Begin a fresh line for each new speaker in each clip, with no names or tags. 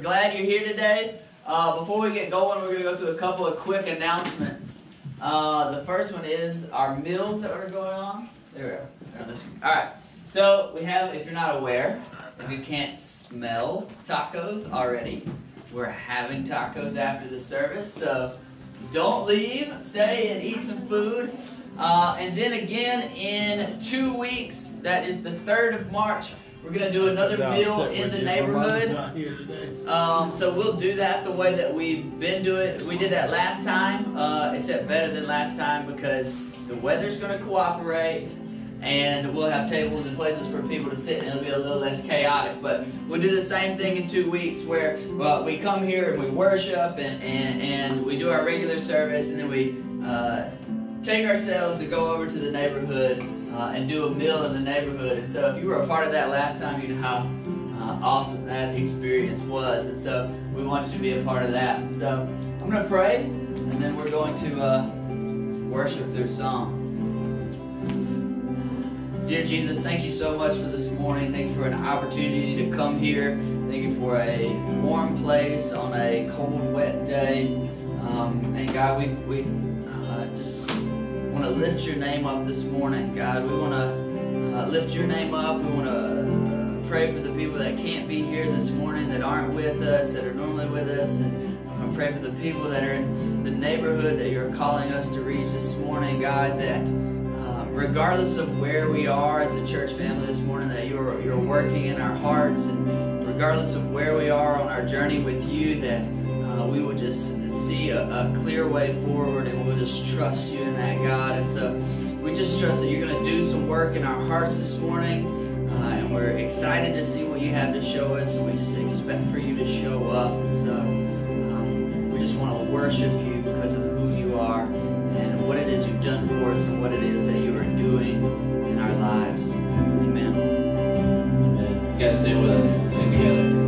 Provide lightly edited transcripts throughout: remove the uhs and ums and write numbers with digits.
glad you're here today. Before we get going, we're going to go through a couple of quick announcements. The first one is our meals that are going on. There we go. Alright, so we have, if you're not aware, if you can't smell tacos already, we're having tacos after the service, so don't leave, stay and eat some food. And then again, in 2 weeks, that is the 3rd of March, we're going to do another meal in the neighborhood. So we'll do that the way that we've been doing it. We did that last time, except better than last time because the weather's going to cooperate and we'll have tables and places for people to sit and it'll be a little less chaotic. But we'll do the same thing in 2 weeks where we come here and we worship and we do our regular service and then we take ourselves to go over to the neighborhood and do a meal in the neighborhood. And so if you were a part of that last time, you know how awesome that experience was. And so we want you to be a part of that. So I'm going to pray, and then we're going to worship through song. Dear Jesus, thank you so much for this morning. Thank you for an opportunity to come here. Thank you for a warm place on a cold, wet day. And God, we just want to lift your name up this morning. God, we want to lift your name up. We want to pray for the people that can't be here this morning, that aren't with us, that are normally with us. And I want to pray for the people that are in the neighborhood that you're calling us to reach this morning, God, that regardless of where we are as a church family this morning, that you're working in our hearts, and regardless of where we are on our journey with you, that we will just see a clear way forward, and we'll just trust you in that, God. And so we just trust that you're going to do some work in our hearts this morning, and we're excited to see what you have to show us, and we just expect for you to show up. And so we just want to worship you because of who you are and what it is you've done for us and what it is that you are doing in our lives. Amen.
Amen. You guys stay with us and sing together.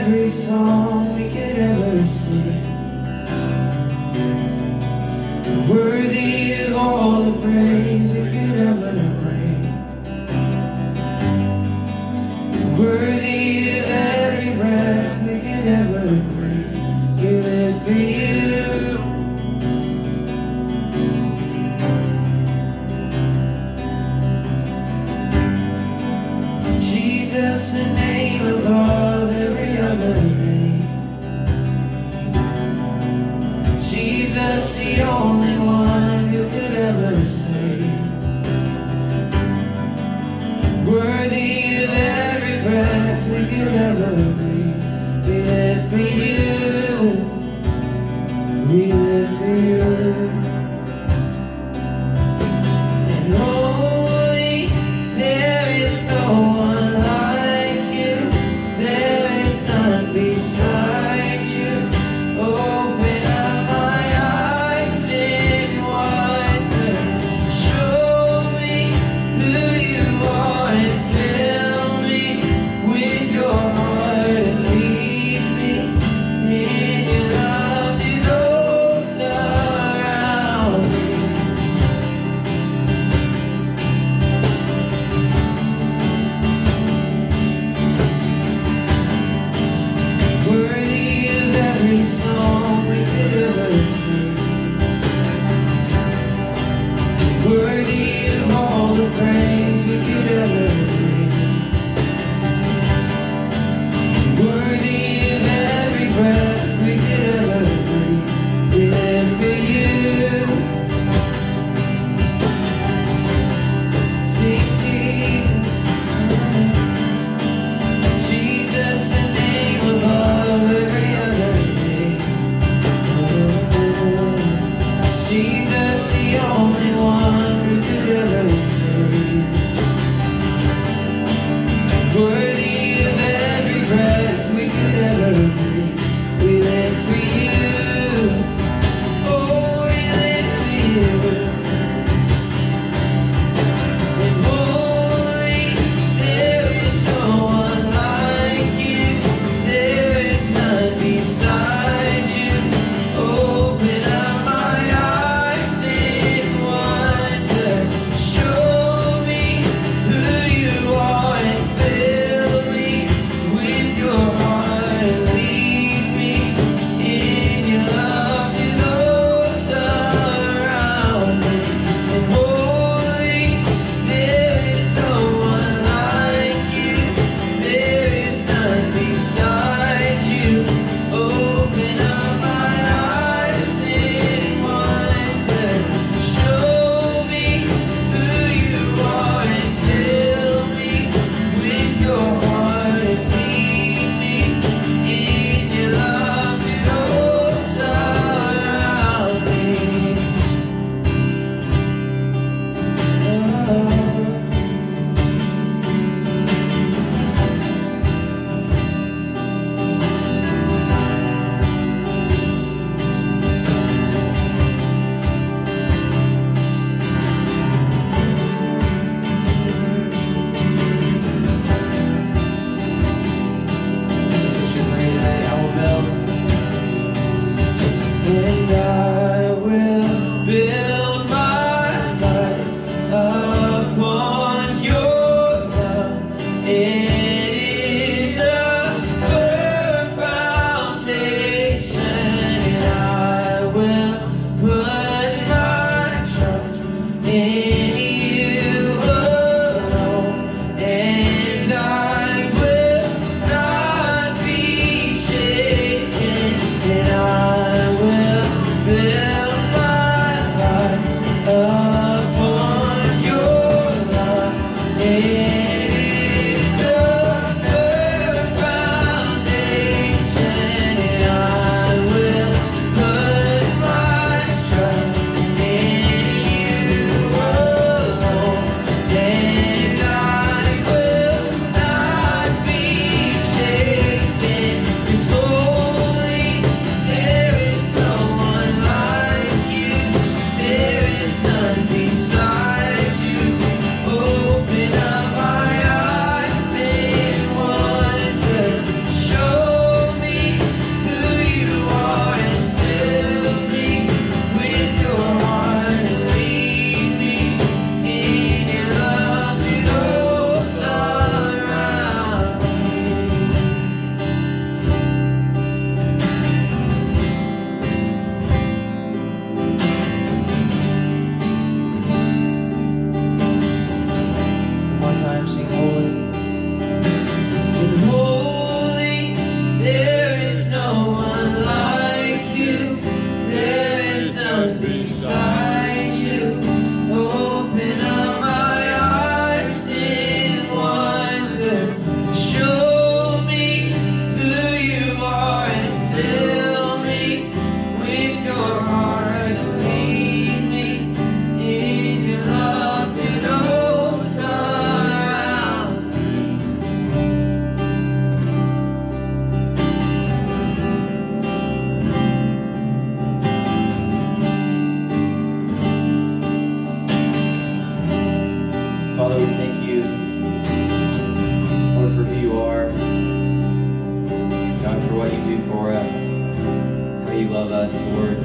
every song we could ever sing. Worthy of all the praise we could ever bring. Worthy of every breath we could ever breathe. We live for you. Jesus, the name above every other name. Jesus, the only one who could ever save. Worthy of every breath we could ever breathe. We live for you. We live for you. And holy, there is no one like you. There is none beside you. Open up my eyes in wonder. Show me who you are and fill me with your heart and lead me in your love to those around me. Worthy of every song we could ever sing. Worthy of all the praise we could ever bring. Worthy of every breath we could ever breathe. We live for you. Sing Jesus. Jesus, the name above every other name. Jesus, the only one who could ever save. Worthy of every breath we could ever breathe. We live for you. Oh, we live for you. And holy, there is no one like you. There is none beside you. Open up my eyes in wonder. Show me who you are and fill me with your heart and lead me in your love to those around me. And holy, there is no one like you. There is none beside you. Open up my eyes in wonder. Show me who you are and fill me with your heart and lead me in your love to those around me. And I will build my life upon your love. It is a firm foundation, and I will put my trust in you alone, and I will not be shaken, and I will build my life upon your love. It is a
bless, Lord.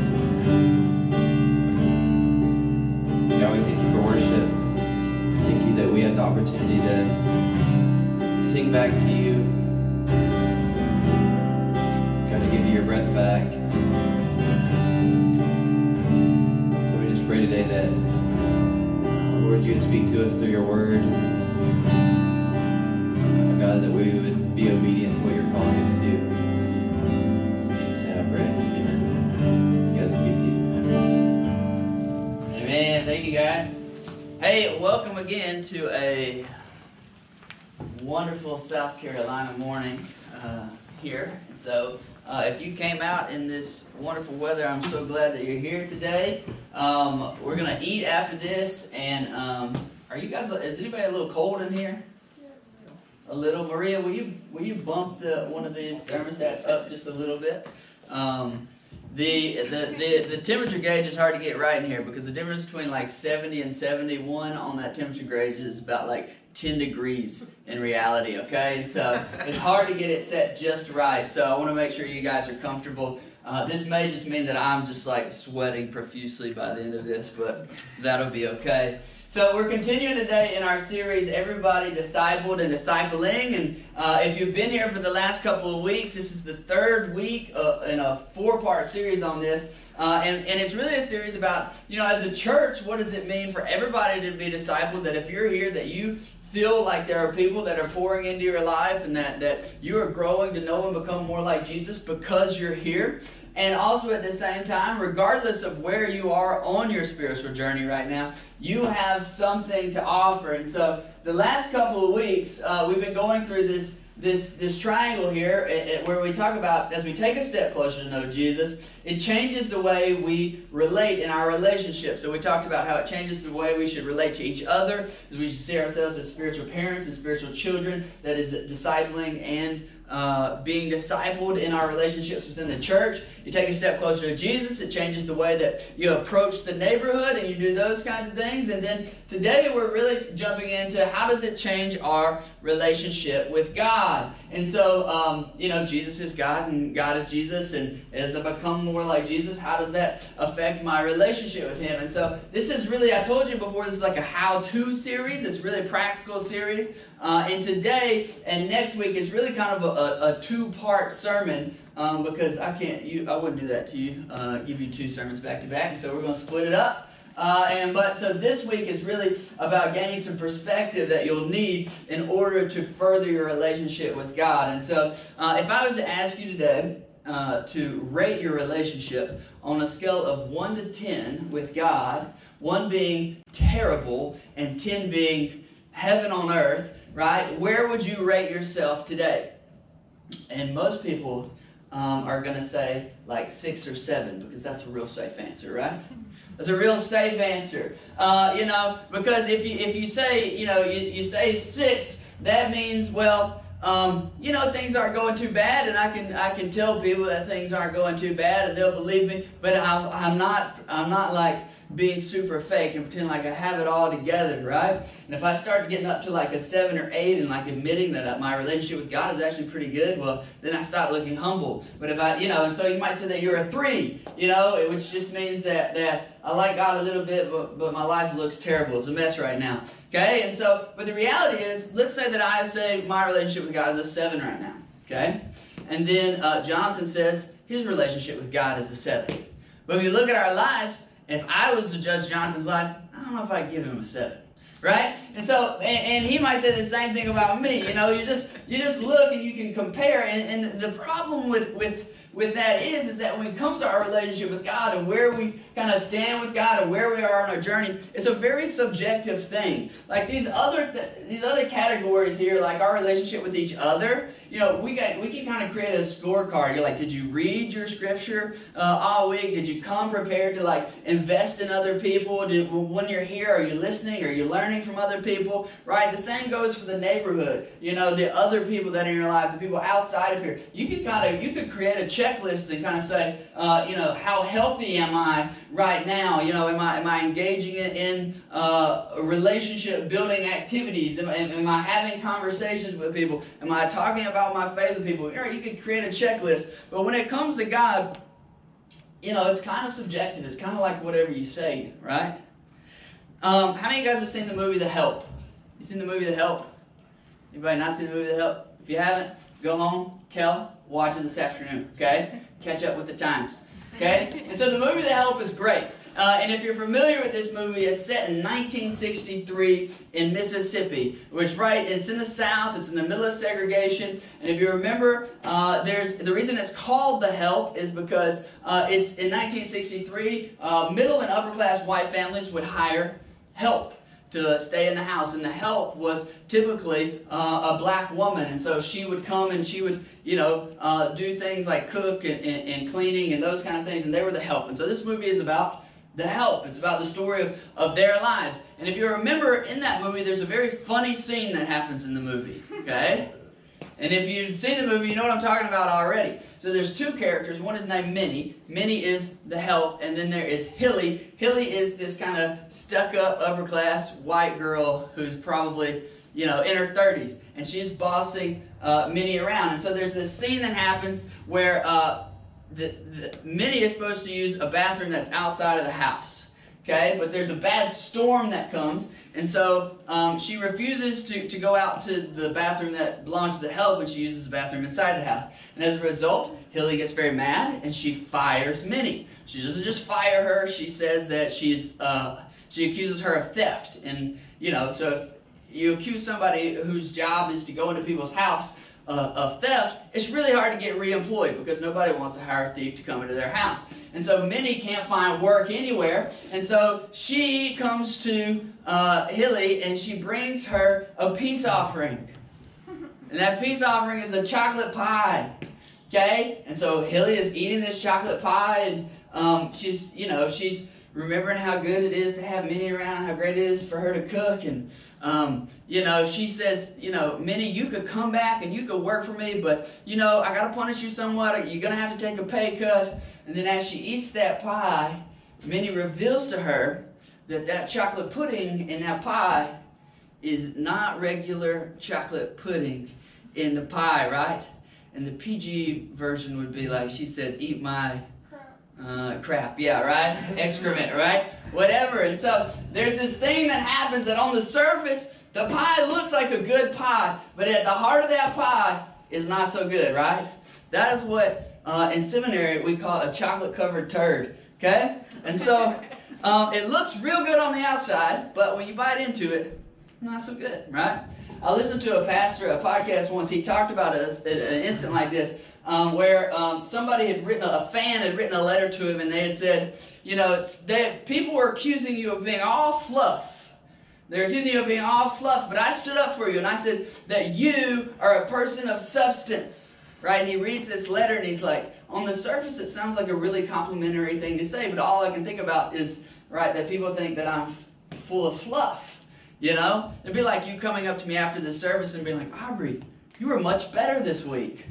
God, we thank you for worship. Thank you that we have the opportunity to sing back to you. God, to give you your breath back. So we just pray today that, Lord, you would speak to us through your word. God, that we would be obedient to what you're calling us to do. So in Jesus' name I pray. Amen. You guys can be seated.
Amen. Thank you, guys. Hey, welcome again to a wonderful South Carolina morning here. And so, if you came out in this wonderful weather, I'm so glad that you're here today. We're gonna eat after this, and are you guys? Is anybody a little cold in here? A little. Maria, will you bump one of these thermostats up just a little bit? The temperature gauge is hard to get right in here because the difference between like 70 and 71 on that temperature gauge is about like 10 degrees in reality, okay? So it's hard to get it set just right. So I want to make sure you guys are comfortable. This may just mean that I'm just like sweating profusely by the end of this, but that'll be okay. So we're continuing today in our series, Everybody Discipled and Discipling. And if you've been here for the last couple of weeks, this is the third week in a 4-part series on this. And it's really a series about, as a church, what does it mean for everybody to be discipled? That if you're here, that you feel like there are people that are pouring into your life and that you are growing to know and become more like Jesus because you're here. And also at the same time, regardless of where you are on your spiritual journey right now, you have something to offer. And so the last couple of weeks, we've been going through this triangle here where we talk about as we take a step closer to know Jesus, it changes the way we relate in our relationships. So we talked about how it changes the way we should relate to each other, as we should see ourselves as spiritual parents and spiritual children, that is discipling and being discipled in our relationships within the church. You take a step closer to Jesus, it changes the way that you approach the neighborhood and you do those kinds of things. And then today we're really jumping into how does it change our relationship with God. And so, Jesus is God and God is Jesus. And as I become more like Jesus, how does that affect my relationship with Him? And so this is really, I told you before, this is like a how-to series. It's really a practical series. And today and next week is really kind of a 2-part sermon because I wouldn't do that to you, give you 2 sermons back to back. And so we're going to split it up. So this week is really about gaining some perspective that you'll need in order to further your relationship with God. And so if I was to ask you today to rate your relationship on a scale of 1 to 10 with God, 1 being terrible and 10 being heaven on earth, right? Where would you rate yourself today? And most people are going to say like 6 or 7 because that's a real safe answer, right? That's a real safe answer, because if you say, you say 6, that means, things aren't going too bad, and I can tell people that things aren't going too bad, and they'll believe me. But I'm not like being super fake and pretend like I have it all together, right? And if I start getting up to like a 7 or 8 and like admitting that my relationship with God is actually pretty good, well, then I stop looking humble. But if and so you might say that you're a 3, which just means that I like God a little bit, but my life looks terrible. It's a mess right now. Okay? And so, but the reality is, let's say that I say my relationship with God is a 7 right now. Okay? And then Jonathan says his relationship with God is a 7. But if you look at our lives, if I was to judge Jonathan's life, I don't know if I'd give him a 7, right? And so, and he might say the same thing about me. You just look and you can compare. And the problem with that is that when it comes to our relationship with God and where we kind of stand with God and where we are on our journey, it's a very subjective thing. Like these other categories here, like our relationship with each other, we can kind of create a scorecard. You're like, did you read your scripture all week? Did you come prepared to like invest in other people? When you're here, are you listening? Are you learning from other people? Right? The same goes for the neighborhood. The other people that are in your life, the people outside of here. You could create a checklist and kind of say, how healthy am I right now? Am I engaging in relationship building activities? Am I having conversations with people? Am I talking about my faith with people? You could create a checklist. But when it comes to God, it's kind of subjective. It's kind of like whatever you say, right? How many of you guys have seen the movie The Help? You seen the movie The Help? Anybody not seen the movie The Help? If you haven't, go home, Kel, watch it this afternoon, okay? Catch up with the times, okay? And so the movie The Help is great. And if you're familiar with this movie, it's set in 1963 in Mississippi, which it's in the South, it's in the middle of segregation. And if you remember, the reason it's called The Help is because it's in 1963, middle and upper class white families would hire help to stay in the house, and the help was typically a black woman, and so she would come and she would, do things like cook and cleaning and those kind of things, and they were the help. And so this movie is about the help. It's about the story of their lives. And if you remember in that movie, there's a very funny scene that happens in the movie, okay? And if you've seen the movie, you know what I'm talking about already. So there's two characters. One is named Minnie. Minnie is the help, and then there is Hilly. Hilly is this kind of stuck-up, upper-class white girl who's probably, in her 30s, and she's bossing Minnie around. And so there's this scene that happens where Minnie is supposed to use a bathroom that's outside of the house, okay? But there's a bad storm that comes, and so she refuses to go out to the bathroom that belongs to the help, and she uses the bathroom inside the house. And as a result, Hilly gets very mad, and she fires Minnie. She doesn't just fire her, she says that she accuses her of theft. And, so if you accuse somebody whose job is to go into people's house of theft, it's really hard to get reemployed because nobody wants to hire a thief to come into their house. And so Minnie can't find work anywhere, and so she comes to Hilly and she brings her a peace offering. And that peace offering is a chocolate pie. Okay? And so Hilly is eating this chocolate pie, and she's remembering how good it is to have Minnie around, how great it is for her to cook, and she says, Minnie, you could come back and you could work for me, but, I got to punish you somewhat. You're going to have to take a pay cut. And then as she eats that pie, Minnie reveals to her that chocolate pudding in that pie is not regular chocolate pudding in the pie, right? And the PG version would be like, she says, eat my crap, yeah, right? Excrement, right? Whatever. And so there's this thing that happens that on the surface, the pie looks like a good pie, but at the heart of that pie is not so good, right? That is what in seminary we call a chocolate-covered turd, okay? And so it looks real good on the outside, but when you bite into it, not so good, right? I listened to a podcast once. He talked about an incident like this, where somebody a fan had written a letter to him, and they had said, people were accusing you of being all fluff. They're accusing you of being all fluff, but I stood up for you, and I said that you are a person of substance, right? And he reads this letter, and he's like, on the surface, it sounds like a really complimentary thing to say, but all I can think about is, right, that people think that I'm full of fluff, It'd be like you coming up to me after the service and being like, Aubrey, you were much better this week,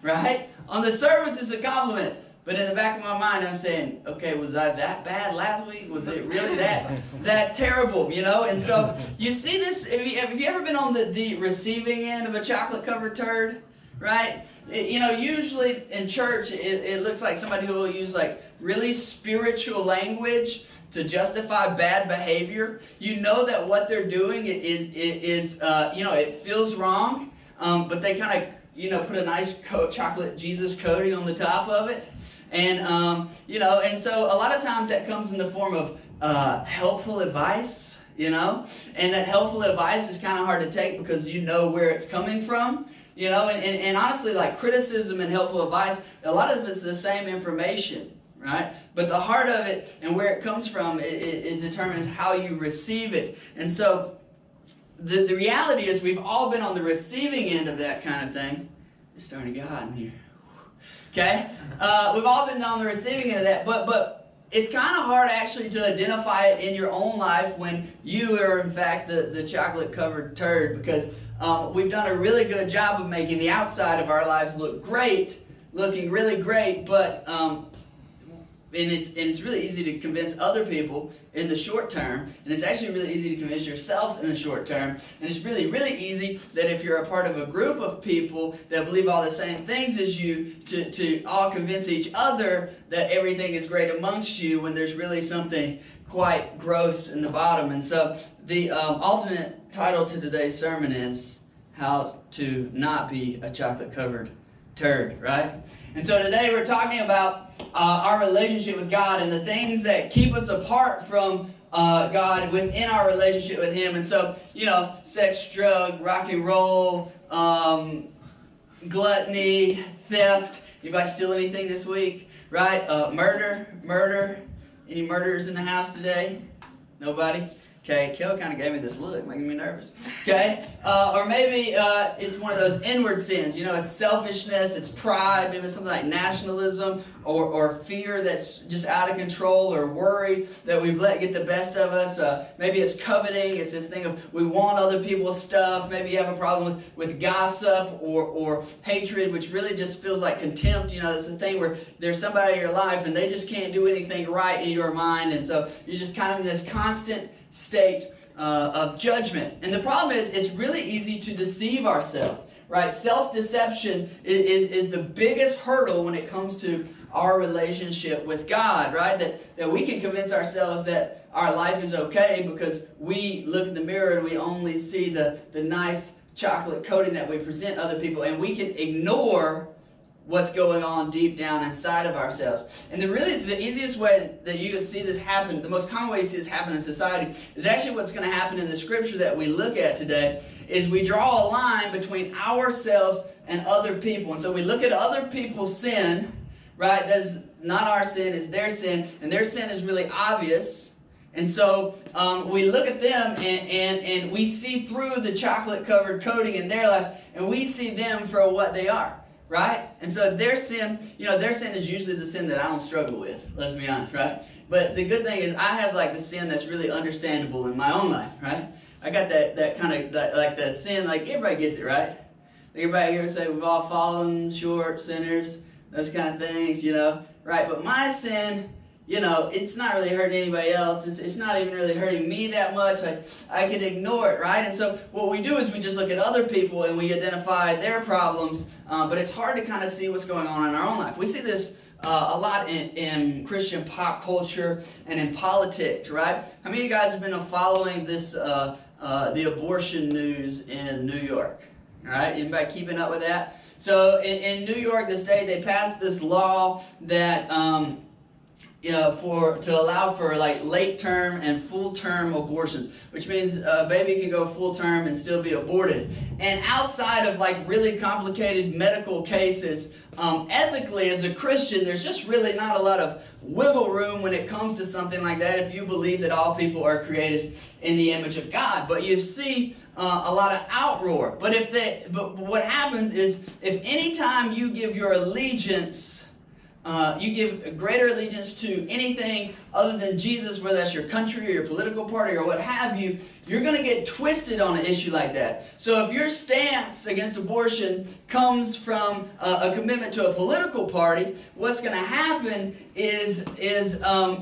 right? On the surface, it's a compliment. But in the back of my mind, I'm saying, okay, was I that bad last week? Was it really that terrible, And so you see this, have you ever been on the receiving end of a chocolate-covered turd, right? Usually in church, it looks like somebody who will use like really spiritual language to justify bad behavior. You know that what they're doing is it feels wrong, but they kind of, put a nice chocolate Jesus coating on the top of it. And, and so a lot of times that comes in the form of helpful advice, and that helpful advice is kind of hard to take because you know where it's coming from, and honestly, like criticism and helpful advice, a lot of it's the same information, right? But the heart of it and where it comes from, it determines how you receive it. And so the reality is we've all been on the receiving end of that kind of thing. It's starting to get hot in here. Okay? We've all been on the receiving end of that, but it's kind of hard actually to identify it in your own life when you are in fact the chocolate-covered turd, because we've done a really good job of making the outside of our lives look great, looking really great, but it's really easy to convince other people in the short term, and it's actually really easy to convince yourself in the short term, and it's really, really easy that if you're a part of a group of people that believe all the same things as you, to all convince each other that everything is great amongst you when there's really something quite gross in the bottom. And so the alternate title to today's sermon is How to Not Be a Chocolate-Covered Turd, right? And so today we're talking about our relationship with God and the things that keep us apart from God within our relationship with Him. And so, sex, drug, rock and roll, gluttony, theft. Anybody steal anything this week? Right? Murder. Any murderers in the house today? Nobody? Okay, Kel kind of gave me this look, making me nervous. Okay, or maybe it's one of those inward sins. It's selfishness, it's pride, maybe it's something like nationalism or fear that's just out of control, or worry that we've let get the best of us. Maybe it's coveting. It's this thing of we want other people's stuff. Maybe you have a problem with gossip or hatred, which really just feels like contempt. It's the thing where there's somebody in your life and they just can't do anything right in your mind, and so you're just kind of in this constant state of judgment. And the problem is, it's really easy to deceive ourselves, right? Self-deception is the biggest hurdle when it comes to our relationship with God, right? That we can convince ourselves that our life is okay because we look in the mirror and we only see the nice chocolate coating that we present other people, and we can ignore what's going on deep down inside of ourselves. And the easiest way that you can see this happen, the most common way you see this happen in society, is actually what's going to happen in the scripture that we look at today, is we draw a line between ourselves and other people. And so we look at other people's sin, right? That's not our sin, it's their sin, and their sin is really obvious. And so we look at them and we see through the chocolate-covered coating in their life, and we see them for what they are. Right? And so their sin is usually the sin that I don't struggle with, let's be honest, right? But the good thing is I have the sin that's really understandable in my own life, right? I got that kind of, the sin, everybody gets it, right? Everybody here say we've all fallen short, sinners, those kind of things, right? But my sin, it's not really hurting anybody else. It's not even really hurting me that much. I can ignore it, right? And so what we do is we just look at other people and we identify their problems, but it's hard to kind of see what's going on in our own life. We see this a lot in Christian pop culture and in politics, right? How many of you guys have been following this, the abortion news in New York? All right, anybody keeping up with that? So in New York this day, they passed this law that to allow for late term and full term abortions, which means a baby can go full term and still be aborted. And outside of really complicated medical cases, ethically as a Christian, there's just really not a lot of wiggle room when it comes to something like that if you believe that all people are created in the image of God. But you see a lot of outroar. But what happens is, if any time you give your allegiance, you give a greater allegiance to anything other than Jesus, whether that's your country or your political party or what have you, you're going to get twisted on an issue like that. So if your stance against abortion comes from a commitment to a political party, what's going to happen is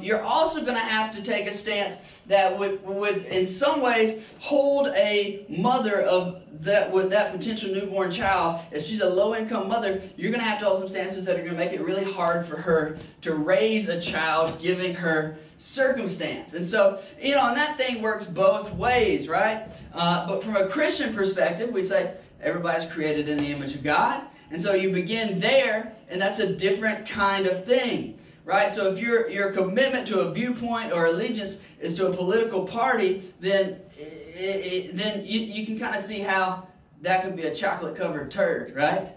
you're also going to have to take a stance that would in some ways hold a mother of that potential newborn child. If she's a low-income mother, you're going to have to hold some stances that are going to make it really hard for her to raise a child, given her circumstance. And so, and that thing works both ways, right? But from a Christian perspective, we say everybody's created in the image of God. And so you begin there, and that's a different kind of thing. Right? So if your commitment to a viewpoint or allegiance is to a political party, then you can kind of see how that could be a chocolate-covered turd, right?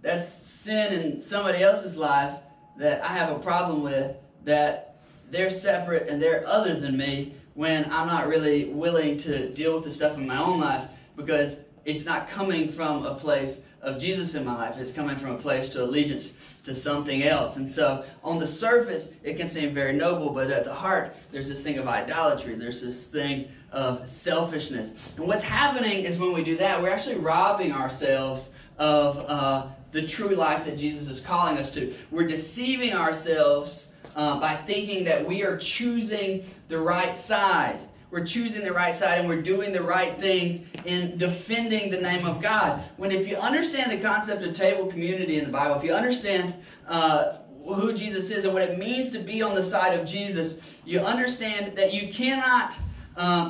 That's sin in somebody else's life that I have a problem with, that they're separate and they're other than me, when I'm not really willing to deal with the stuff in my own life because it's not coming from a place of Jesus in my life. It's coming from a place to allegiance to something else. And so on the surface, it can seem very noble, but at the heart, there's this thing of idolatry. There's this thing of selfishness. And what's happening is when we do that, we're actually robbing ourselves of the true life that Jesus is calling us to. We're deceiving ourselves by thinking that we are choosing the right side. We're choosing the right side and we're doing the right things in defending the name of God. When if you understand the concept of table community in the Bible, if you understand who Jesus is and what it means to be on the side of Jesus, you understand that you cannot,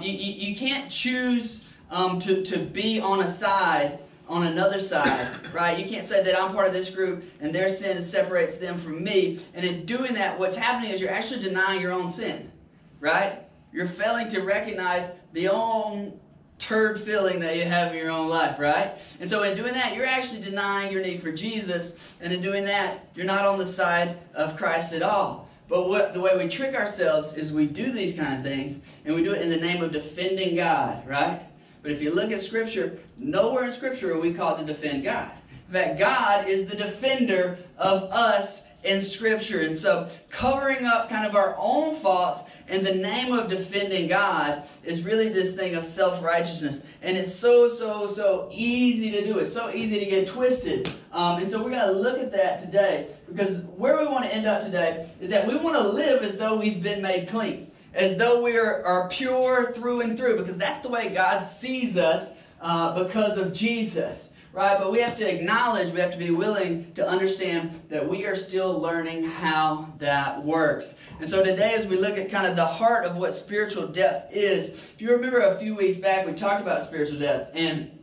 you can't choose to be on a side, on another side, right? You can't say that I'm part of this group and their sin separates them from me. And in doing that, what's happening is you're actually denying your own sin, right? You're failing to recognize the own turd feeling that you have in your own life, right? And so in doing that, you're actually denying your need for Jesus. And in doing that, you're not on the side of Christ at all. But the way we trick ourselves is we do these kind of things, and we do it in the name of defending God, right? But if you look at Scripture, nowhere in Scripture are we called to defend God. In fact, God is the defender of us in Scripture. And so covering up kind of our own faults in the name of defending God is really this thing of self-righteousness. And it's so easy to do. It's so easy to get twisted. And so we're going to look at that today, because where we want to end up today is that we want to live as though we've been made clean, as though we are pure through and through, because that's the way God sees us because of Jesus. Right? But we have to acknowledge, we have to be willing to understand that we are still learning how that works. And so today, as we look at kind of the heart of what spiritual death is, if you remember a few weeks back, we talked about spiritual death. And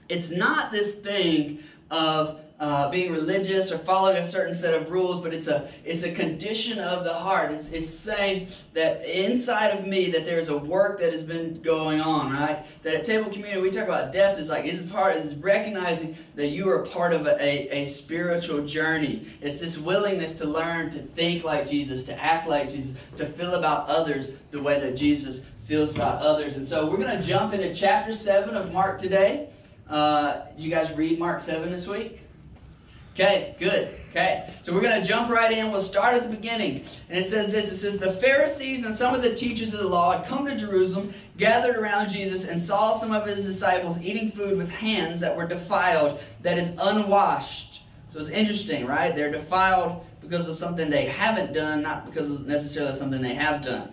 it's not this thing of being religious or following a certain set of rules, but it's a condition of the heart. It's saying that inside of me that there's a work that has been going on, right? That at Table Community we talk about death is recognizing that you are part of a spiritual journey. It's this willingness to learn to think like Jesus, to act like Jesus, to feel about others the way that Jesus feels about others. And so we're going to jump into chapter 7 of Mark today. Did you guys read Mark 7 this week? Okay, good. Okay, so we're going to jump right in. We'll start at the beginning. And it says this. It says, the Pharisees and some of the teachers of the law had come to Jerusalem, gathered around Jesus, and saw some of his disciples eating food with hands that were defiled, that is unwashed. So it's interesting, right? They're defiled because of something they haven't done, not because of necessarily something they have done.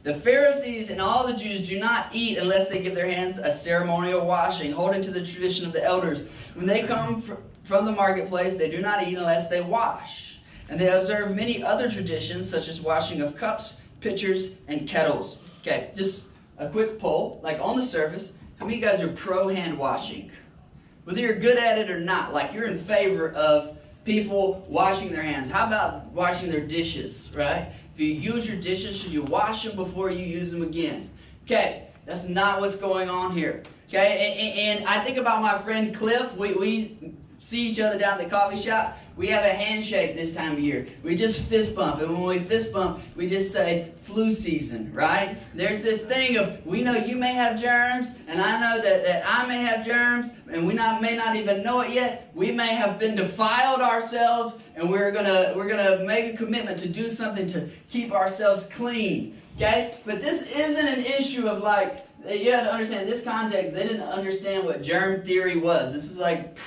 The Pharisees and all the Jews do not eat unless they give their hands a ceremonial washing, holding to the tradition of the elders. When they come from the marketplace, they do not eat unless they wash. And they observe many other traditions, such as washing of cups, pitchers, and kettles. Okay, just a quick poll. Like on the surface, how many of you guys are pro hand washing? Whether you're good at it or not, like you're in favor of people washing their hands. How about washing their dishes, right? If you use your dishes, should you wash them before you use them again? Okay, that's not what's going on here. Okay, and I think about my friend Cliff. We see each other down at the coffee shop. We have a handshake this time of year. We just fist bump. And when we fist bump, we just say flu season, right? There's this thing of, we know you may have germs, and I know that I may have germs, and we may not even know it yet. We may have been defiled ourselves, and we're gonna make a commitment to do something to keep ourselves clean. Okay? But this isn't an issue of like, you have to understand, in this context, they didn't understand what germ theory was. This is like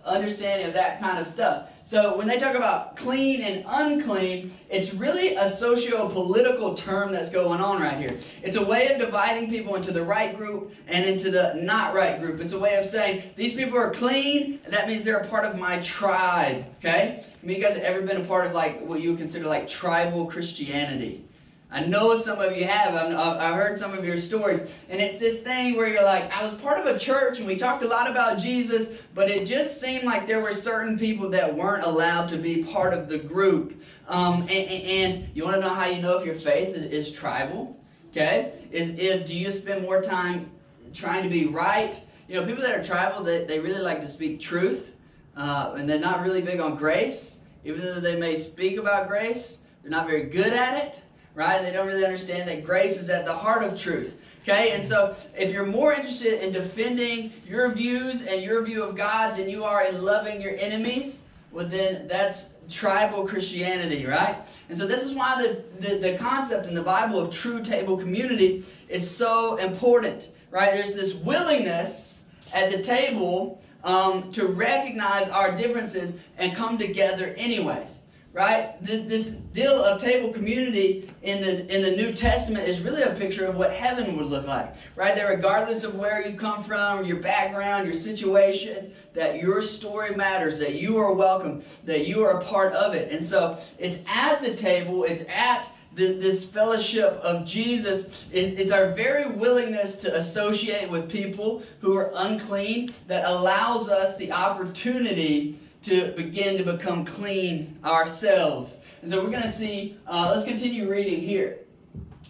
understanding of that kind of stuff. So when they talk about clean and unclean, it's really a socio-political term that's going on right here. It's a way of dividing people into the right group and into the not right group. It's a way of saying, these people are clean, and that means they're a part of my tribe, okay? I mean, you guys have ever been a part of like what you would consider like tribal Christianity? I know some of you have. I've heard some of your stories. And it's this thing where you're like, I was part of a church and we talked a lot about Jesus, but it just seemed like there were certain people that weren't allowed to be part of the group. And you want to know how you know if your faith is tribal? Okay? Do you spend more time trying to be right? You know, people that are tribal, they really like to speak truth. And they're not really big on grace. Even though they may speak about grace, they're not very good at it. Right? They don't really understand that grace is at the heart of truth. Okay? And so if you're more interested in defending your views and your view of God than you are in loving your enemies, well then that's tribal Christianity, right? And so this is why the concept in the Bible of true table community is so important. Right? There's this willingness at the table to recognize our differences and come together anyways. right? This deal of table community in the New Testament is really a picture of what heaven would look like, right? That regardless of where you come from, your background, your situation, that your story matters, that you are welcome, that you are a part of it. And so it's at the table, it's at this fellowship of Jesus. It's our very willingness to associate with people who are unclean that allows us the opportunity to begin to become clean ourselves. And so we're going to see, let's continue reading here.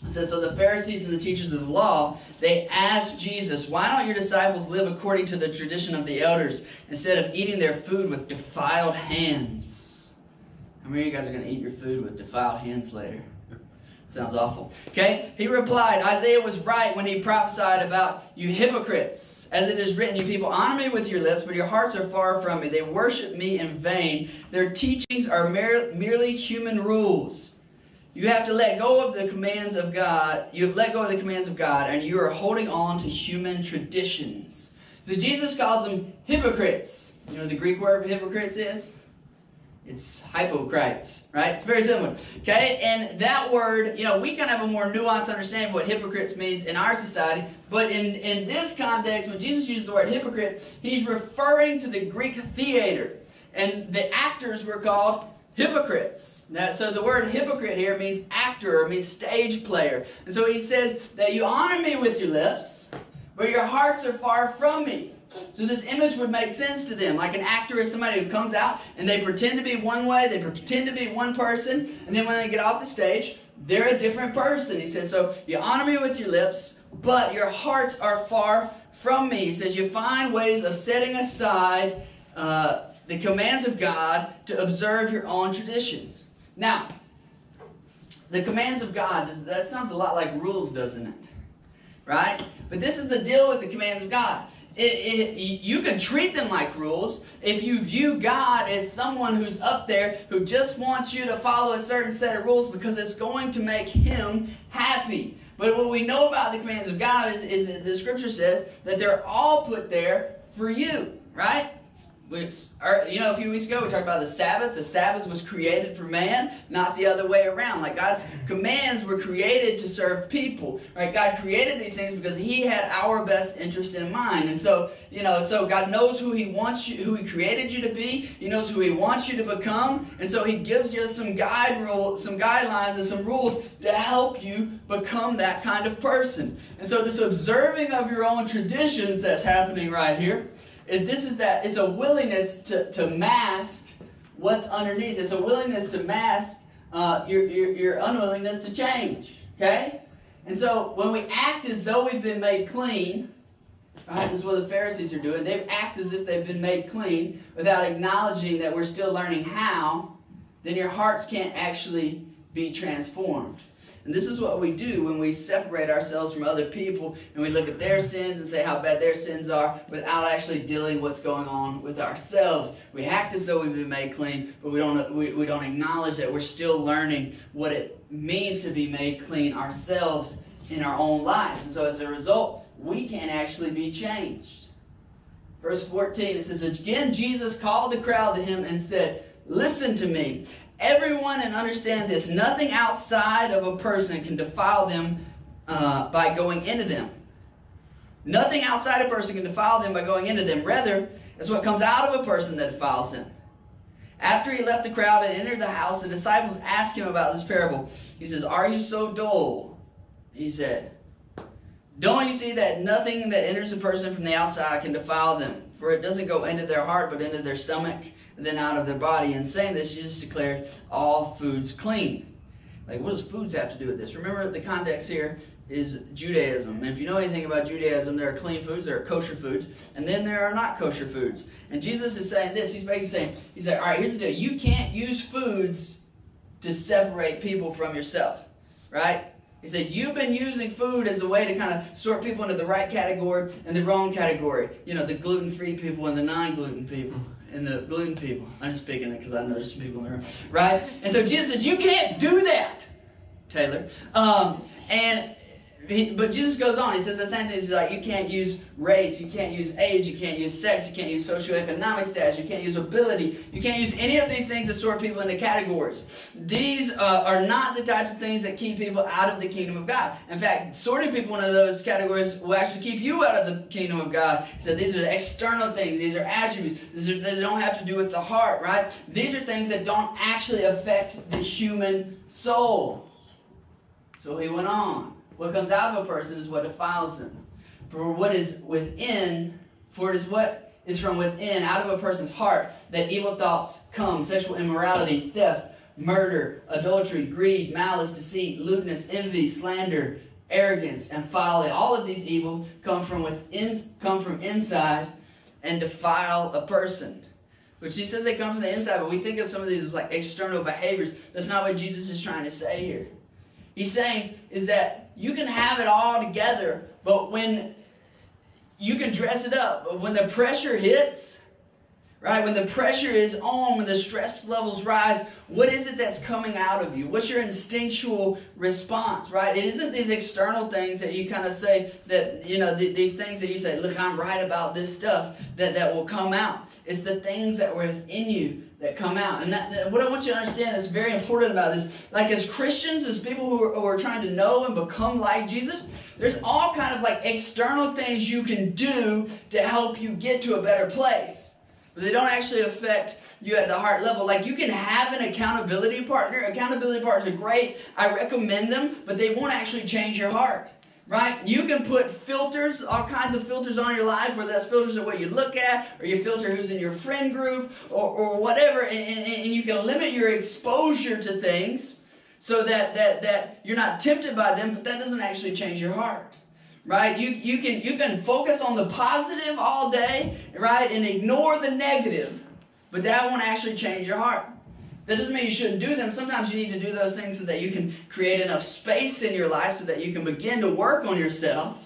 It says, so the Pharisees and the teachers of the law, they asked Jesus, why don't your disciples live according to the tradition of the elders instead of eating their food with defiled hands? How many of you guys are going to eat your food with defiled hands later? Sounds awful. Okay? He replied, Isaiah was right when he prophesied about you hypocrites. As it is written, you people honor me with your lips, but your hearts are far from me. They worship me in vain. Their teachings are merely human rules. You have to let go of the commands of God. You have let go of the commands of God, and you are holding on to human traditions. So Jesus calls them hypocrites. You know what the Greek word for hypocrites is? It's hypocrites, right? It's very similar. Okay? And that word, we kind of have a more nuanced understanding of what hypocrites means in our society. But in this context, when Jesus uses the word hypocrites, he's referring to the Greek theater. And the actors were called hypocrites. Now, so the word hypocrite here means actor or means stage player. And so he says that you honor me with your lips, but your hearts are far from me. So this image would make sense to them. Like an actor is somebody who comes out and they pretend to be one way, they pretend to be one person, and then when they get off the stage, they're a different person. He says, so you honor me with your lips, but your hearts are far from me. He says you find ways of setting aside the commands of God to observe your own traditions. Now, the commands of God, that sounds a lot like rules, doesn't it? Right? But this is the deal with the commands of God. You can treat them like rules if you view God as someone who's up there who just wants you to follow a certain set of rules because it's going to make him happy. But what we know about the commands of God is that the scripture says that they're all put there for you, right? A few weeks ago we talked about the Sabbath. The Sabbath was created for man, not the other way around. Like God's commands were created to serve people, right? God created these things because He had our best interest in mind, and so God knows who He wants you, who He created you to be. He knows who He wants you to become, and so He gives you some guidelines, and some rules to help you become that kind of person. And so this observing of your own traditions that's happening right here. It's a willingness to mask what's underneath. It's a willingness to mask your unwillingness to change. Okay? And so when we act as though we've been made clean, right, this is what the Pharisees are doing. They act as if they've been made clean without acknowledging that we're still learning how, then your hearts can't actually be transformed. And this is what we do when we separate ourselves from other people and we look at their sins and say how bad their sins are without actually dealing with what's going on with ourselves. We act as though we've been made clean, but we don't acknowledge that we're still learning what it means to be made clean ourselves in our own lives. And so as a result, we can't actually be changed. Verse 14, it says, again, Jesus called the crowd to him and said, listen to me. Everyone, and understand this, nothing outside of a person can defile them by going into them. Nothing outside a person can defile them by going into them. Rather, it's what comes out of a person that defiles them. After he left the crowd and entered the house, the disciples asked him about this parable. He says, are you so dull? He said, don't you see that nothing that enters a person from the outside can defile them? For it doesn't go into their heart, but into their stomach, and then out of their body. And saying this, Jesus declared all foods clean. Like, what does foods have to do with this? Remember, the context here is Judaism. And if you know anything about Judaism, there are clean foods, there are kosher foods, and then there are not kosher foods. And Jesus is saying this. He's basically saying, he's like, all right, here's the deal. You can't use foods to separate people from yourself, right? He said, you've been using food as a way to kind of sort people into the right category and the wrong category. You know, the gluten-free people and the non-gluten people. And the gluten people. I'm just picking it because I know there's some people in the room. Right? And so Jesus says, you can't do that, Taylor. And But Jesus goes on. He says the same thing. He's like, you can't use race, you can't use age, you can't use sex, you can't use socioeconomic status, you can't use ability, you can't use any of these things to sort people into categories. These are not the types of things that keep people out of the kingdom of God. In fact, sorting people into those categories will actually keep you out of the kingdom of God. So these are the external things. These are attributes. They don't have to do with the heart, right? These are things that don't actually affect the human soul. So he went on. What comes out of a person is what defiles them. For it is what is from within, out of a person's heart, that evil thoughts come: sexual immorality, theft, murder, adultery, greed, malice, deceit, lewdness, envy, slander, arrogance, and folly. All of these evil come from inside and defile a person. Which he says they come from the inside, but we think of some of these as like external behaviors. That's not what Jesus is trying to say here. He's saying is that you can have it all together, but when you can dress it up, but when the pressure hits, right? When the pressure is on, when the stress levels rise, what is it that's coming out of you? What's your instinctual response, right? It isn't these external things that you kind of say that, these things that you say, look, I'm right about this stuff, that will come out. It's the things that were within you that come out. And what I want you to understand that's very important about this, like as Christians, as people who are trying to know and become like Jesus, there's all kind of like external things you can do to help you get to a better place. But they don't actually affect you at the heart level. Like you can have an accountability partner. Accountability partners are great. I recommend them, but they won't actually change your heart. Right? You can put filters, all kinds of filters on your life, whether that's filters of what you look at, or you filter who's in your friend group, or whatever, and you can limit your exposure to things so that you're not tempted by them, but that doesn't actually change your heart. Right? You can focus on the positive all day, right, and ignore the negative, but that won't actually change your heart. That doesn't mean you shouldn't do them. Sometimes you need to do those things so that you can create enough space in your life so that you can begin to work on yourself.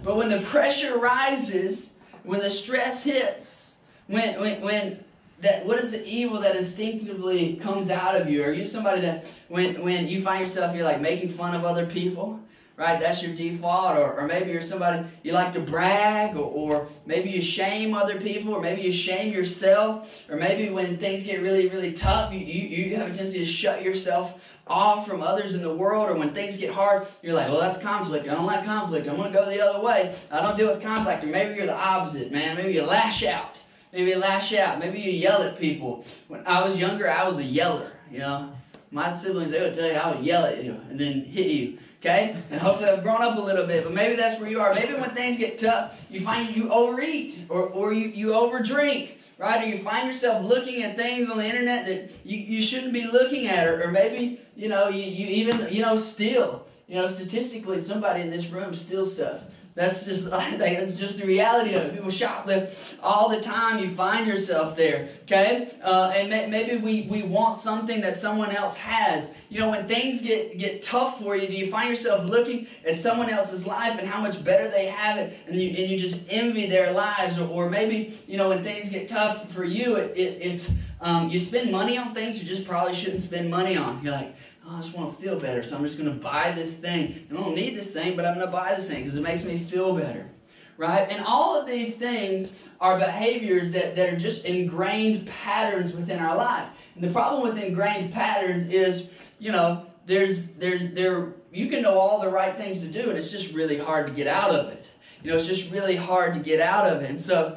But when the pressure rises, when the stress hits, what is the evil that instinctively comes out of you? Are you somebody that when you find yourself, you're like making fun of other people? Right, that's your default, or maybe you're somebody you like to brag, or maybe you shame other people, or maybe you shame yourself, or maybe when things get really, really tough, you have a tendency to shut yourself off from others in the world, or when things get hard, you're like, well, that's conflict. I don't like conflict. I'm going to go the other way. I don't deal with conflict. Or maybe you're the opposite, man. Maybe you lash out. Maybe you yell at people. When I was younger, I was a yeller, My siblings, they would tell you I would yell at you and then hit you. Okay? And hopefully I've grown up a little bit, but maybe that's where you are. Maybe when things get tough, you find you overeat or you overdrink, right? Or you find yourself looking at things on the internet that you shouldn't be looking at, or maybe, you even steal. Statistically, somebody in this room steals stuff. That's just the reality of it. People shoplift all the time. You find yourself there, okay? And maybe we want something that someone else has. When things get tough for you, do you find yourself looking at someone else's life and how much better they have it, and you just envy their lives? Or maybe, when things get tough for you, it's you spend money on things you just probably shouldn't spend money on. You're like, I just want to feel better, so I'm just going to buy this thing. I don't need this thing, but I'm going to buy this thing because it makes me feel better, right? And all of these things are behaviors that are just ingrained patterns within our life. And the problem with ingrained patterns is, you can know all the right things to do, and it's just really hard to get out of it. It's just really hard to get out of it. And so,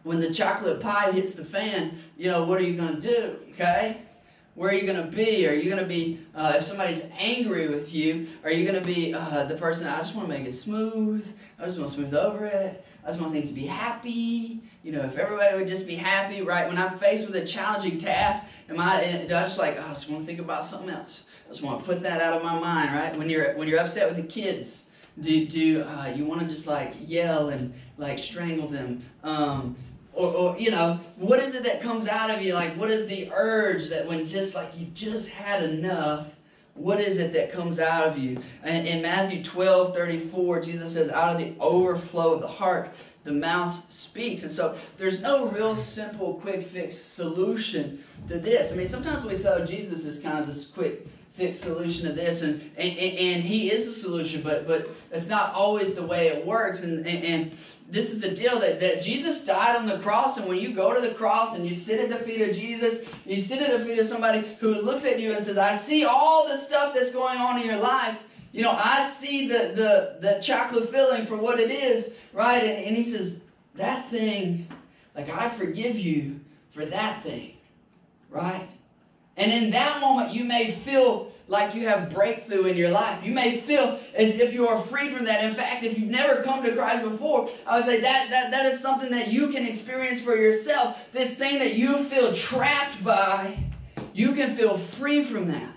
when the chocolate pie hits the fan, what are you going to do? Okay. Where are you going to be? Are you going to be, if somebody's angry with you, are you going to be the person, I just want to make it smooth. I just want to smooth over it. I just want things to be happy. If everybody would just be happy, right? When I'm faced with a challenging task, do I just I just want to think about something else. I just want to put that out of my mind, right? When you're upset with the kids, do you want to just yell and strangle them? Or what is it that comes out of you? What is the urge that when you just had enough, what is it that comes out of you? And in Matthew 12:34, Jesus says, out of the overflow of the heart, the mouth speaks. And so there's no real simple, quick fix solution to this. I mean, sometimes we saw Jesus as kind of this quick fix solution to this, and he is a solution, but it's not always the way it works, and this is the deal that Jesus died on the cross, and when you go to the cross and you sit at the feet of Jesus, you sit at the feet of somebody who looks at you and says, I see all the stuff that's going on in your life. You know, I see the chocolate filling for what it is, right? And he says, that thing, like I forgive you for that thing, right? And in that moment, you may feel like you have breakthrough in your life. You may feel as if you are free from that. In fact, if you've never come to Christ before, I would say that is something that you can experience for yourself. This thing that you feel trapped by, you can feel free from that.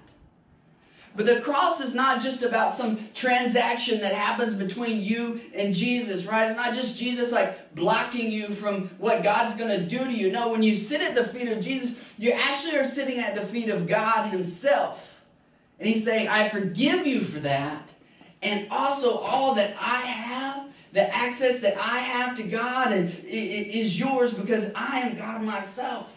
But the cross is not just about some transaction that happens between you and Jesus, right? It's not just Jesus like blocking you from what God's going to do to you. No, when you sit at the feet of Jesus, you actually are sitting at the feet of God himself. And he's saying, I forgive you for that. And also all that I have, the access that I have to God is yours because I am God myself.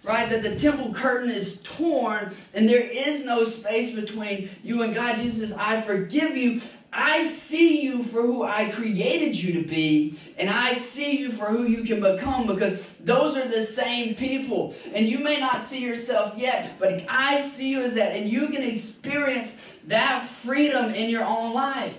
Right? That the temple curtain is torn and there is no space between you and God. Jesus says, I forgive you. I see you for who I created you to be, and I see you for who you can become, because those are the same people. And you may not see yourself yet, but I see you as that, and you can experience that freedom in your own life.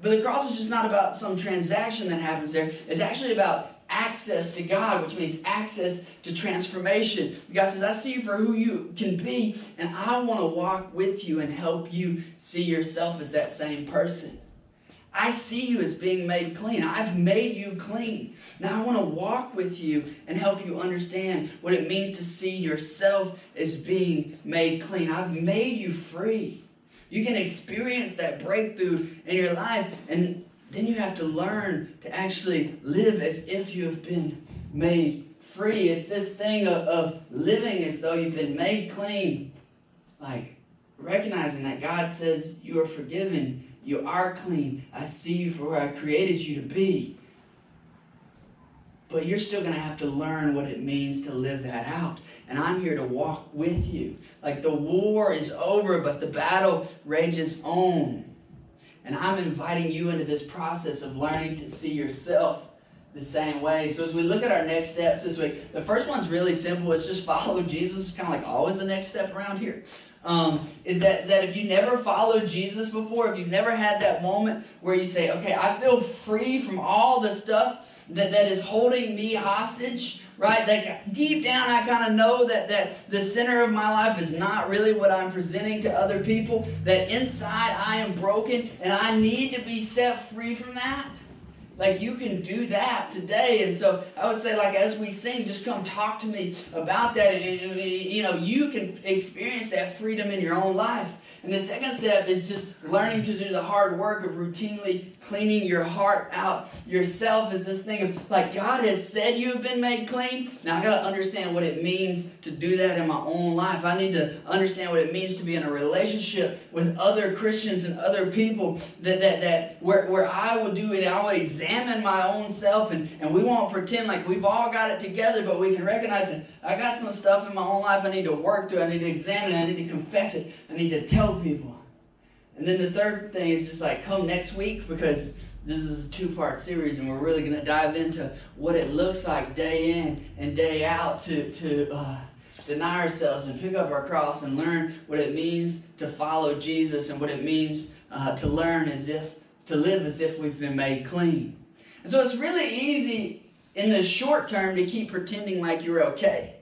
But the cross is just not about some transaction that happens there. It's actually about access to God, which means access to transformation. God says, I see you for who you can be, and I want to walk with you and help you see yourself as that same person. I see you as being made clean. I've made you clean. Now I want to walk with you and help you understand what it means to see yourself as being made clean. I've made you free. You can experience that breakthrough in your life, and then you have to learn to actually live as if you have been made free. It's this thing of living as though you've been made clean. Like recognizing that God says you are forgiven. You are clean. I see you for where I created you to be. But you're still going to have to learn what it means to live that out. And I'm here to walk with you. Like the war is over, but the battle rages on. And I'm inviting you into this process of learning to see yourself the same way. So as we look at our next steps this week, the first one's really simple. It's just follow Jesus. It's kind of like always the next step around here. Is that if you never followed Jesus before, if you've never had that moment where you say, okay, I feel free from all the stuff that is holding me hostage, right? That deep down I kind of know that the center of my life is not really what I'm presenting to other people, that inside I am broken and I need to be set free from that. Like you can do that today. And so I would say, like, as we sing, just come talk to me about that. And you know, you can experience that freedom in your own life. And the second step is just learning to do the hard work of routinely cleaning your heart out yourself. Is this thing of, like, God has said you have been made clean. Now I got to understand what it means to do that in my own life. I need to understand what it means to be in a relationship with other Christians and other people that where I will do it. I will examine my own self, and we won't pretend like we've all got it together, but we can recognize that I got some stuff in my own life I need to work through. I need to examine it. I need to confess it. I need to tell people. And then the third thing is just like come next week, because this is a 2-part series and we're really going to dive into what it looks like day in and day out to deny ourselves and pick up our cross and learn what it means to follow Jesus and what it means to learn to live as if we've been made clean. And so it's really easy in the short term to keep pretending like you're okay.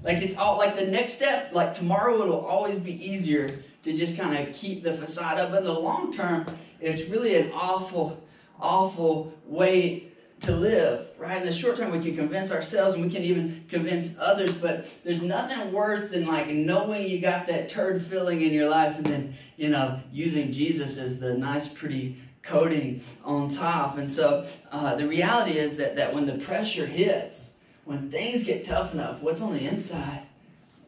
Like it's all like the next step, like tomorrow it'll always be easier to just kind of keep the facade up. But in the long term, it's really an awful, awful way to live, right? In the short term, we can convince ourselves and we can even convince others, but there's nothing worse than like knowing you got that turd filling in your life and then, you know, using Jesus as the nice, pretty coating on top. And so the reality is that when the pressure hits, when things get tough enough, what's on the inside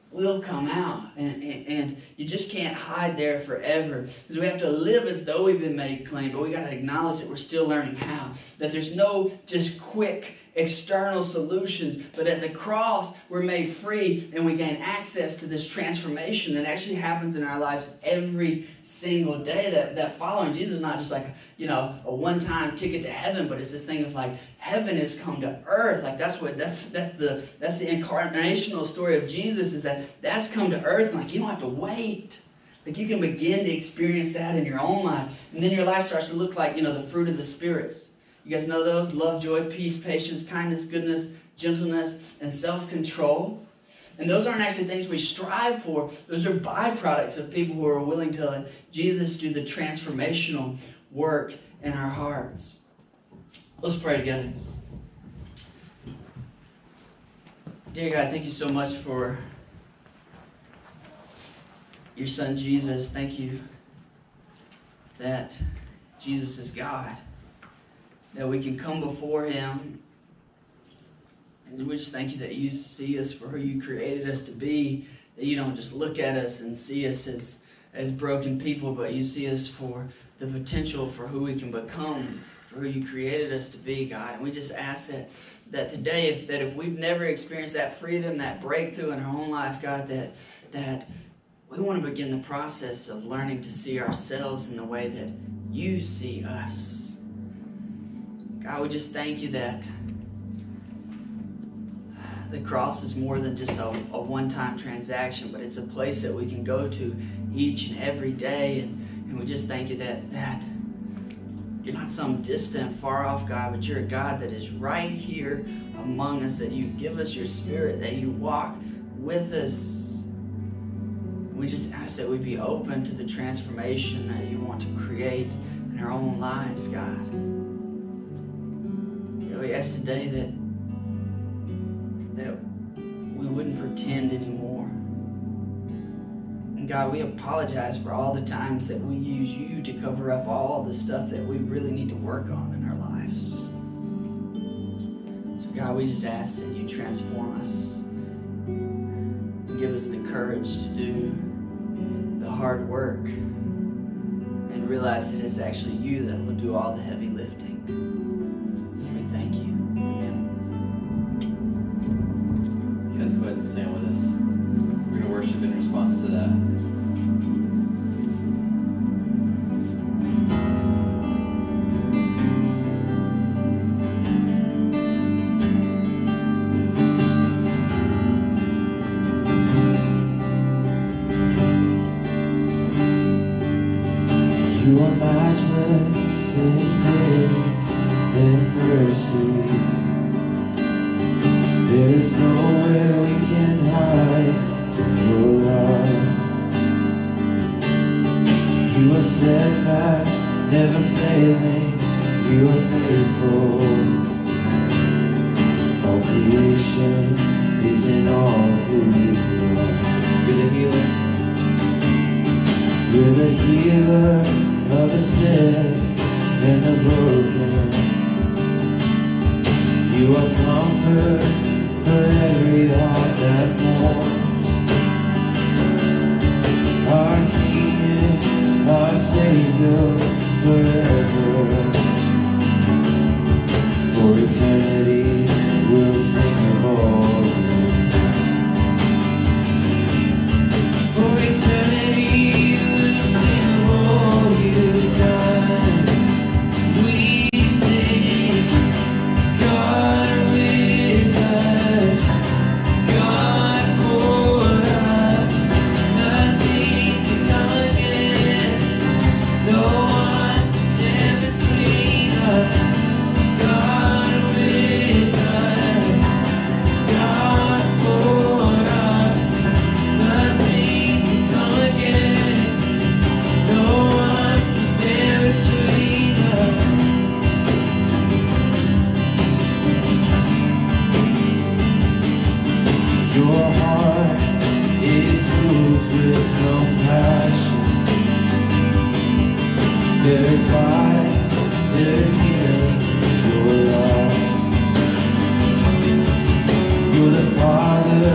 will come out. And you just can't hide there forever. Because we have to live as though we've been made clean, but we got to acknowledge that we're still learning how. That there's no just quick external solutions. But at the cross, we're made free and we gain access to this transformation that actually happens in our lives every single day. That following Jesus is not just like, a one-time ticket to heaven, but it's this thing of like heaven has come to earth. Like that's the incarnational story of Jesus, is that's come to earth. And like you don't have to wait. Like you can begin to experience that in your own life. And then your life starts to look like, the fruit of the spirits. You guys know those? Love, joy, peace, patience, kindness, goodness, gentleness, and self-control. And those aren't actually things we strive for. Those are byproducts of people who are willing to let Jesus do the transformational work in our hearts. Let's pray together. Dear God, thank you so much for your son Jesus. Thank you that Jesus is God, that we can come before him, and we just thank you that you see us for who you created us to be, that you don't just look at us and see us as broken people, but you see us for the potential for who we can become, for who you created us to be, God. And we just ask that today, if we've never experienced that freedom, that breakthrough in our own life, God, that we want to begin the process of learning to see ourselves in the way that you see us. God, we just thank you that the cross is more than just a one-time transaction, but it's a place that we can go to each and every day. And we just thank you that you're not some distant, far-off God, but you're a God that is right here among us, that you give us your spirit, that you walk with us. We just ask that we be open to the transformation that you want to create in our own lives, God. We ask today that we wouldn't pretend anymore. And God, we apologize for all the times that we use you to cover up all the stuff that we really need to work on in our lives. So God, we just ask that you transform us and give us the courage to do the hard work and realize that it's actually you that will do all the heavy lifting. We thank you. Amen.
You guys go ahead and stand with us. We're going to worship in response to that.
You are matchless in grace and mercy. There is nowhere we can hide from your love. You are steadfast, never failing. You are faithful. All creation is in awe of who you are. You're the healer. You're the healer of the sick and the broken. You are comfort for every heart that mourns. Our King, our Savior, forever. For eternity, we'll sing of all your time. For eternity, we'll sing of all your time. We sing, God with us, God for us. Nothing can come against, no one can stand between us. God with us, God for us. Nothing can come against, no one can stand between us. Your heart, it moves with compassion. There is life, there is healing in your love. You're the Father,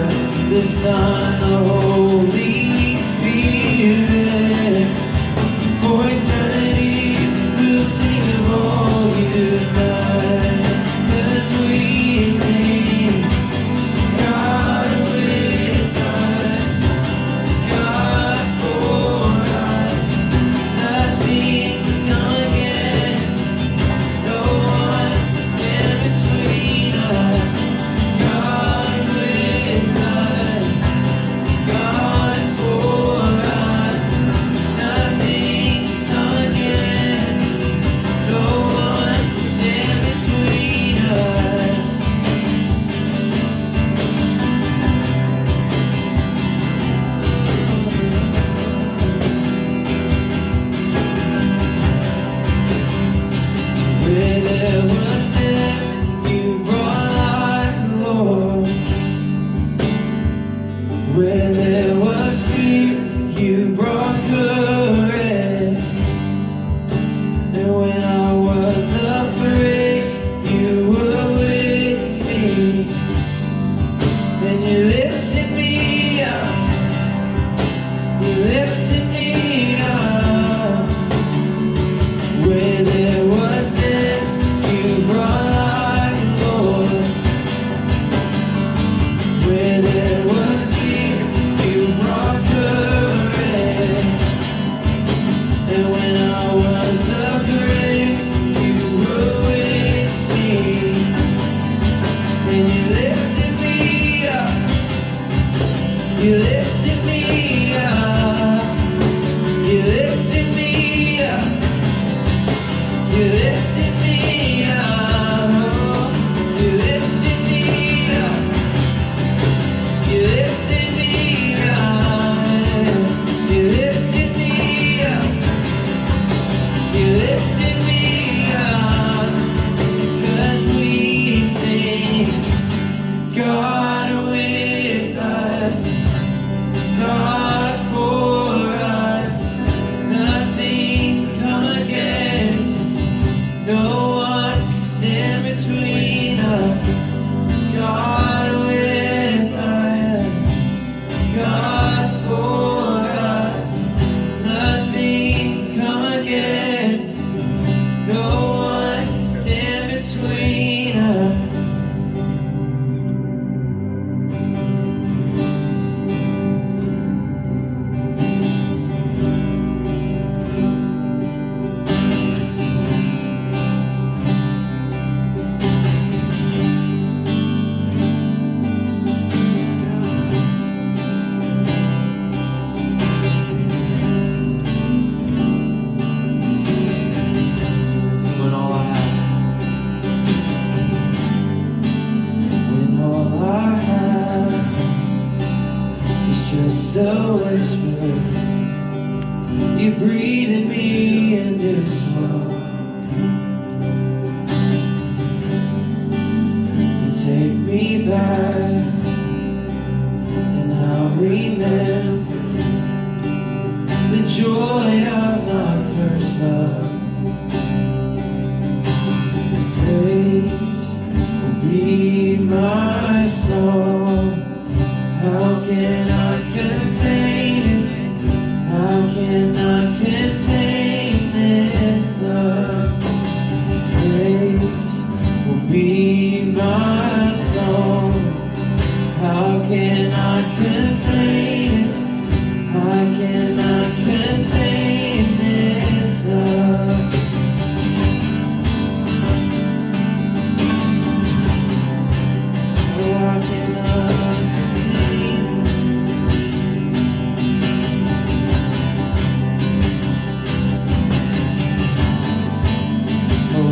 the Son, the Holy Spirit. For eternity, we'll sing of all you've done. 'Cause we You lifted me up. You lifted me up. You lifted me up. You lifted me up. You lifted me up. You lifted me up. You lifted me up. 'Cause we sing, God with us, God for us. Nothing can come against, no one can stand between us. God with us, God for us. Nothing can come against, no one can stand between us. When all I have is just a whisper, you breathe in me and it's slow. You take me back and I'll remember the joy of my first love. Praise will be my song. How can I contain it? How can I contain this love? Praise will be my song. How can I contain it? How can I contain this love? How can I contain it?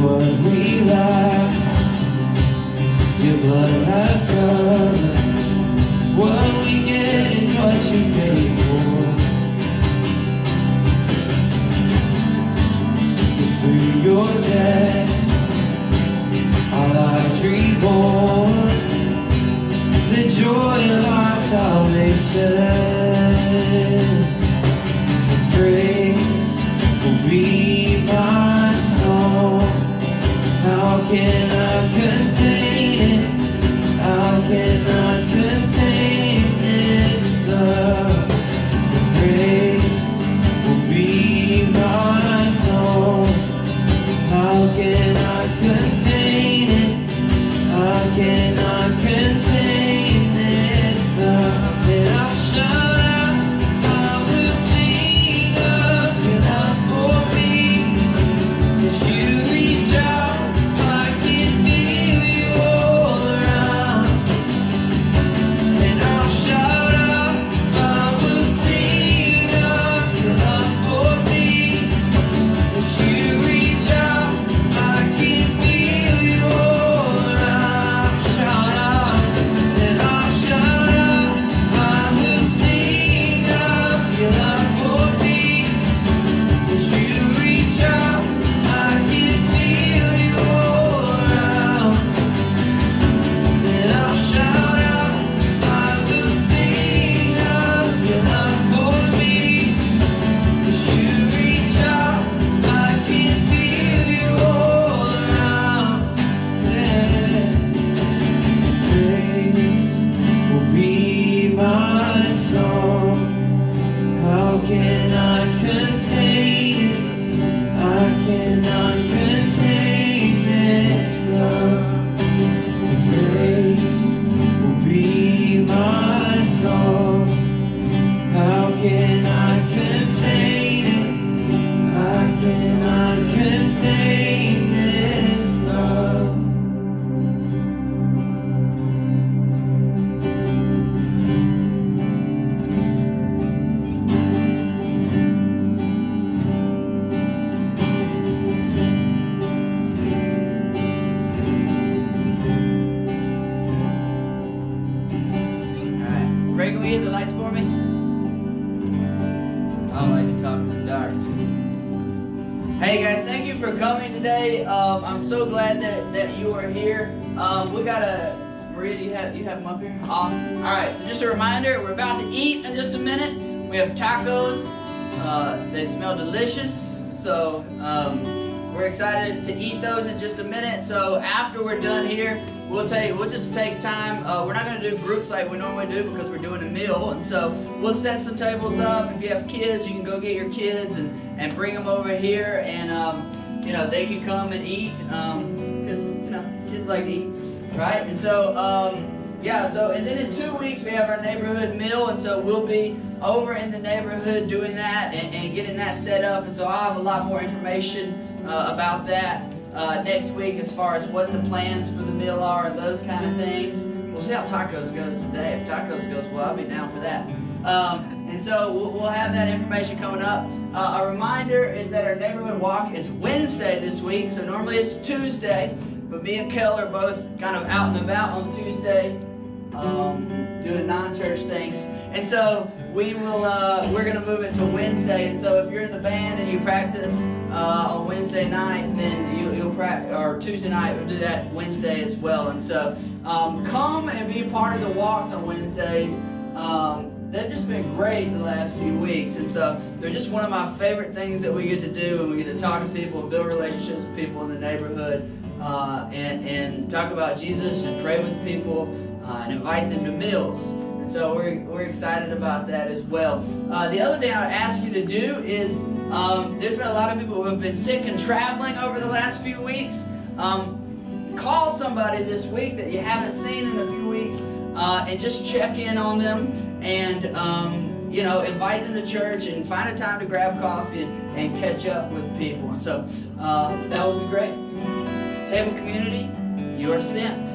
What we lacked, your blood has covered. What we get is what you paid for. 'Cause through your death, our lives reborn. The
Ray, can we hit the lights for me? I don't like to talk in the dark. Hey guys, thank you for coming today. I'm so glad that you are here. We got Maria, do you have them up here? Awesome. All right, so just a reminder, we're about to eat in just a minute. We have tacos. They smell delicious. So we're excited to eat those in just a minute. So after we're done here, we'll just take time. We're not going to do groups like we normally do because we're doing a meal. And so we'll set some tables up. If you have kids, you can go get your kids and bring them over here. And, they can come and eat because, kids like to eat, right? And so, and then in 2 weeks, we have our neighborhood meal. And so we'll be over in the neighborhood doing that and getting that set up. And so I'll have a lot more information about that next week as far as what the plans for the meal are and those kind of things. We'll see how tacos goes today. If tacos goes well, I'll be down for that. And so we'll have that information coming up. A reminder is that our neighborhood walk is Wednesday this week. So normally it's Tuesday, but me and Kel are both kind of out and about on Tuesday, doing non-church things. And so we're going to move it to Wednesday. And so if you're in the band and you practice on Wednesday night, then you'll practice, or Tuesday night, we'll do that Wednesday as well. And so come and be a part of the walks on Wednesdays. They've just been great the last few weeks. And so they're just one of my favorite things that we get to do, and we get to talk to people and build relationships with people in the neighborhood and talk about Jesus and pray with people and invite them to meals. And so we're excited about that as well. The other thing I would ask you to do is there's been a lot of people who have been sick and traveling over the last few weeks. Call somebody this week that you haven't seen in a few weeks and just check in on them and invite them to church and find a time to grab coffee and catch up with people. And so that would be great. Table community, you are sent.